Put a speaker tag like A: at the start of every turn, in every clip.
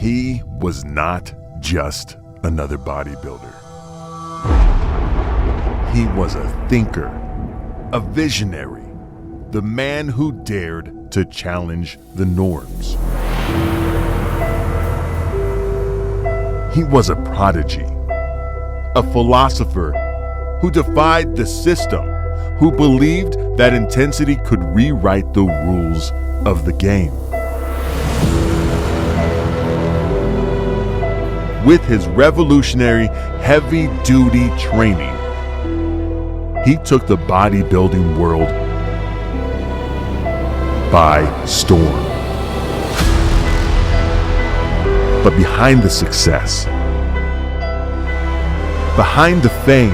A: He was not just another bodybuilder. He was a thinker, a visionary, the man who dared to challenge the norms. He was a prodigy, a philosopher who defied the system, who believed that intensity could rewrite the rules of the game. With his revolutionary heavy-duty training, he took the bodybuilding world by storm. But behind the success, behind the fame,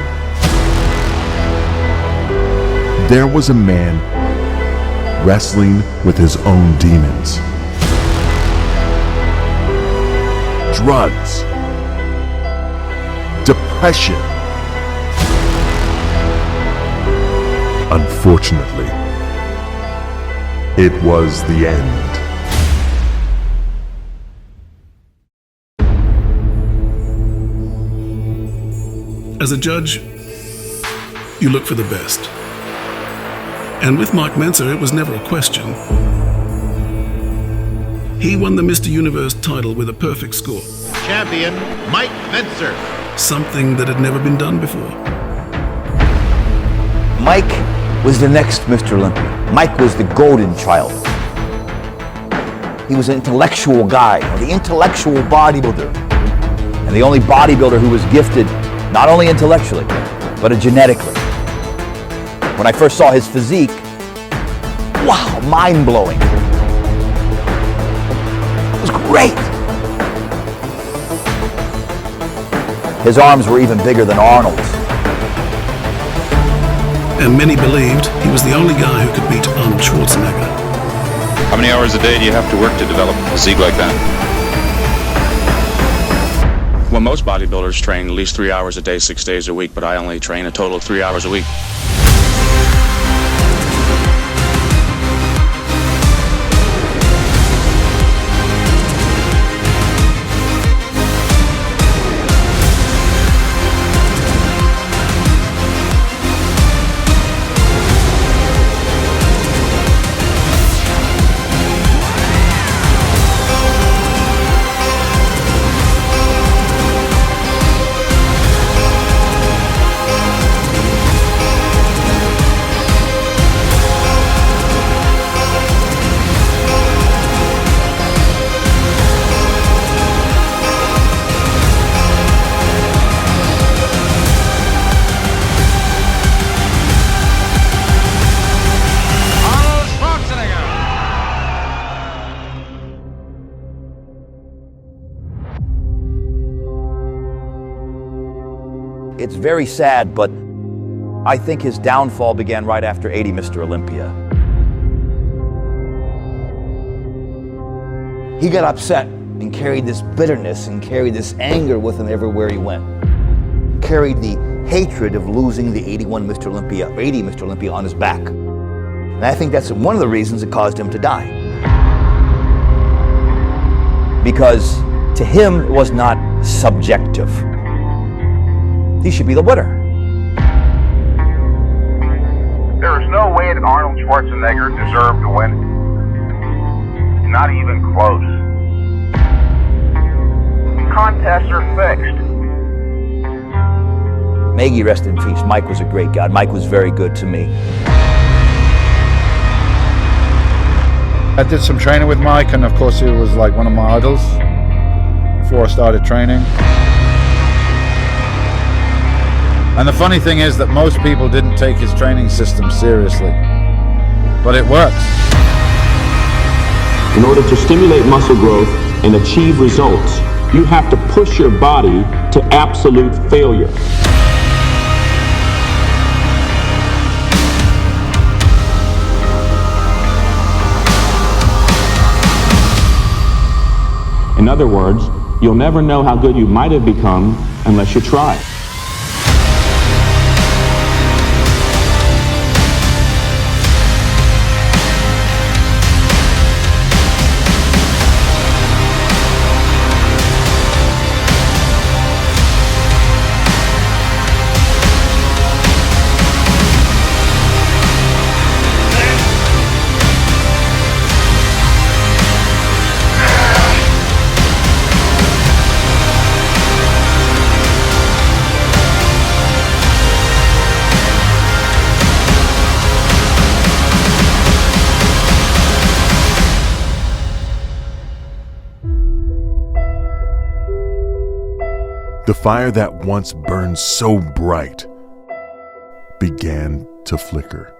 A: there was a man wrestling with his own demons. Drugs, depression. Unfortunately, it was the end.
B: As a judge, you look for the best. And with Mike Mentzer, it was never a question. He won the Mr. Universe title with a perfect score.
C: Champion, Mike Mentzer.
B: Something that had never been done before.
D: Mike was the next Mr. Olympia. Mike was the golden child. He was an intellectual guy, the intellectual bodybuilder. And the only bodybuilder who was gifted not only intellectually, but genetically. When I first saw his physique, wow, mind-blowing. It was great. His arms were even bigger than Arnold's.
B: And many believed he was the only guy who could beat Arnold Schwarzenegger.
E: How many hours a day do you have to work to develop a physique like that? Well, most bodybuilders train at least 3 hours a day, 6 days a week, but I only train a total of 3 hours a week.
D: It's very sad, but I think his downfall began right after 80 Mr. Olympia. He got upset and carried this bitterness and carried this anger with him everywhere he went. Carried the hatred of losing the 80 Mr. Olympia on his back. And I think that's one of the reasons it caused him to die. Because to him, it was not subjective. He should be the winner.
F: There is no way that Arnold Schwarzenegger deserved to win. Not even close. Contests are fixed.
D: May he rest in peace. Mike was a great guy. Mike was very good to me.
G: I did some training with Mike, and of course he was like one of my idols before I started training. And the funny thing is that most people didn't take his training system seriously, but it works.
H: In order to stimulate muscle growth and achieve results, you have to push your body to absolute failure. In other words, you'll never know how good you might have become unless you try.
A: the fire that once burned so bright began to flicker,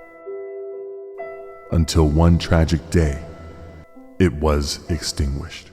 A: until one tragic day, it was extinguished.